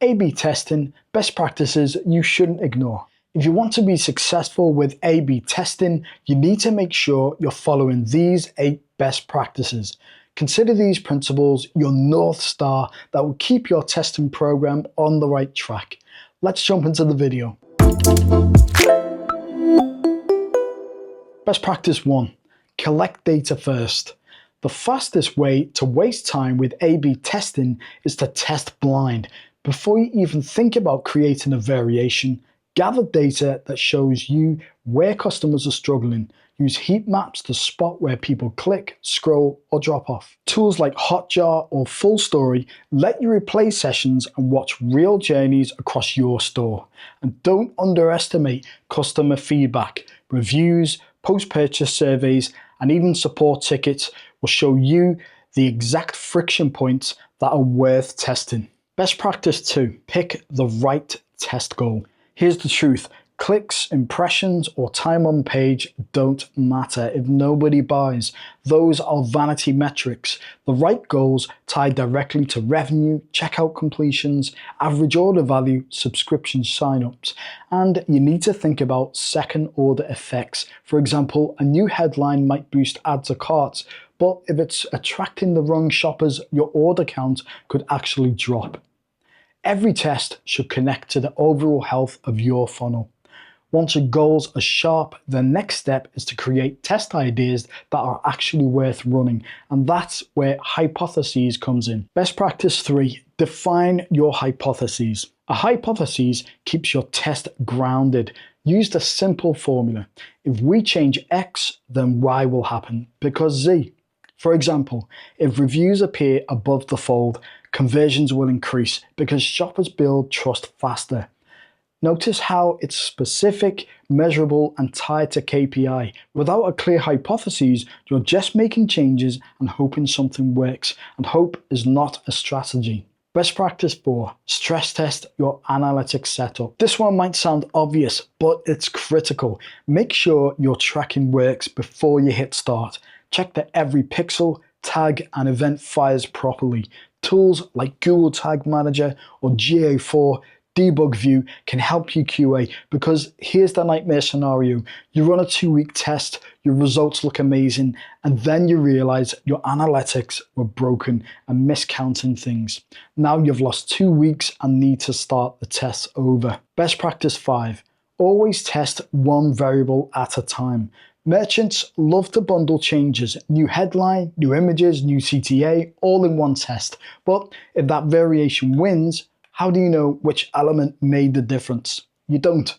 A/B testing, best practices you shouldn't ignore. If you want to be successful with A/B testing, you need to make sure you're following these 8 best practices. Consider these principles your North Star that will keep your testing program on the right track. Let's jump into the video. Best practice 1. Collect data first. The fastest way to waste time with A/B testing is to test blind. Before you even think about creating a variation, gather data that shows you where customers are struggling. Use heat maps to spot where people click, scroll, or drop off. Tools like Hotjar or Full Story let you replay sessions and watch real journeys across your store. And don't underestimate customer feedback. Reviews, post-purchase surveys, and even support tickets will show you the exact friction points that are worth testing. Best practice 2. Pick the right test goal. Here's the truth. Clicks, impressions, or time on page don't matter if nobody buys. Those are vanity metrics. The right goals tie directly to revenue, checkout completions, average order value, subscription signups. And you need to think about second order effects. For example, a new headline might boost add to carts, but if it's attracting the wrong shoppers, your order count could actually drop. Every test should connect to the overall health of your funnel. Once your goals are sharp, the next step is to create test ideas that are actually worth running, and that's where hypotheses comes in. Best practice 3, define your hypotheses. A hypothesis keeps your test grounded. Use the simple formula. If we change X, then Y will happen because Z. For example, if reviews appear above the fold, conversions will increase because shoppers build trust faster. Notice how it's specific, measurable, and tied to KPI. Without a clear hypothesis, you're just making changes and hoping something works, and hope is not a strategy. Best practice 4, stress test your analytics setup. This one might sound obvious, but it's critical. Make sure your tracking works before you hit start. Check that every pixel, tag, and event fires properly. Tools like Google Tag Manager or GA4 Debug View can help you QA, because here's the nightmare scenario. You run a 2-week test, your results look amazing, and then you realize your analytics were broken and miscounting things. Now you've lost 2 weeks and need to start the tests over. Best practice 5, always test one variable at a time. Merchants love to bundle changes, new headline, new images, new CTA, all in one test. But if that variation wins, how do you know which element made the difference? You don't.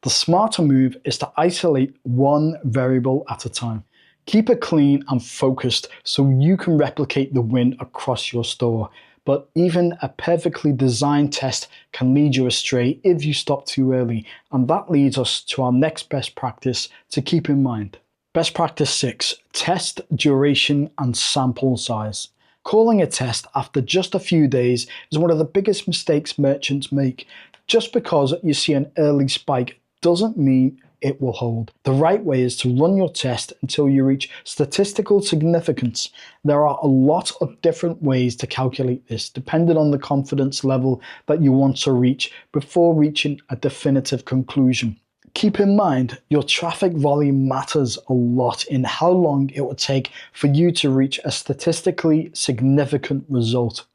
The smarter move is to isolate one variable at a time. Keep it clean and focused so you can replicate the win across your store. But even a perfectly designed test can lead you astray if you stop too early. And that leads us to our next best practice to keep in mind. Best practice 6, test duration and sample size. Calling a test after just a few days is one of the biggest mistakes merchants make. Just because you see an early spike doesn't mean it will hold. The right way is to run your test until you reach statistical significance. There are a lot of different ways to calculate this, depending on the confidence level that you want to reach before reaching a definitive conclusion. Keep in mind, your traffic volume matters a lot in how long it will take for you to reach a statistically significant result.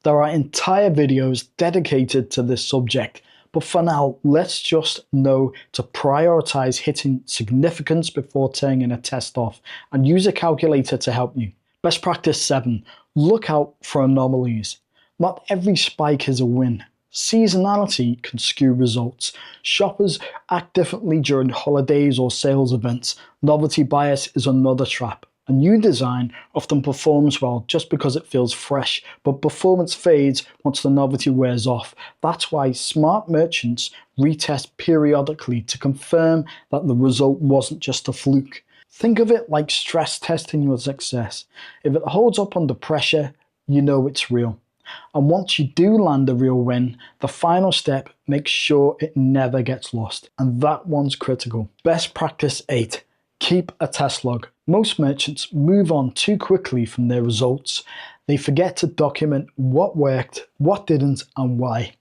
There are entire videos dedicated to this subject, but for now, let's just know to prioritize hitting significance before turning a test off, and use a calculator to help you. Best practice 7, look out for anomalies. Not every spike is a win. Seasonality can skew results. Shoppers act differently during holidays or sales events. Novelty bias is another trap. A new design often performs well just because it feels fresh, but performance fades once the novelty wears off. That's why smart merchants retest periodically to confirm that the result wasn't just a fluke. Think of it like stress testing your success. If it holds up under pressure, you know it's real. And once you do land a real win, the final step, make sure it never gets lost. And that one's critical. Best practice 8, keep a test log. Most merchants move on too quickly from their results. They forget to document what worked, what didn't, and why.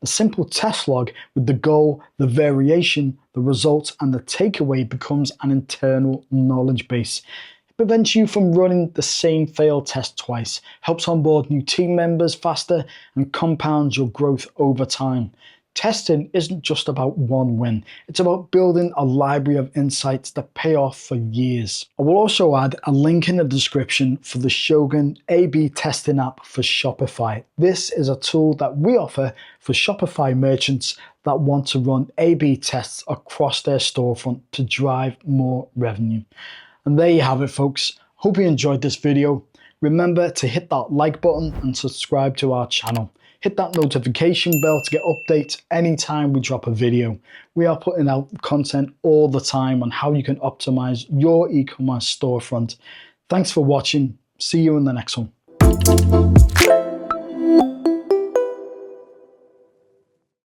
A simple test log with the goal, the variation, the results, and the takeaway becomes an internal knowledge base. It prevents you from running the same failed test twice, helps onboard new team members faster, and compounds your growth over time. Testing isn't just about one win, it's about building a library of insights that pay off for years. I will also add a link in the description for the Shogun A/B testing app for Shopify. This is a tool that we offer for Shopify merchants that want to run A/B tests across their storefront to drive more revenue. And there you have it, folks. Hope you enjoyed this video. Remember to hit that like button and subscribe to our channel. Hit that notification bell to get updates anytime we drop a video. We are putting out content all the time on how you can optimize your e-commerce storefront. Thanks for watching. See you in the next one.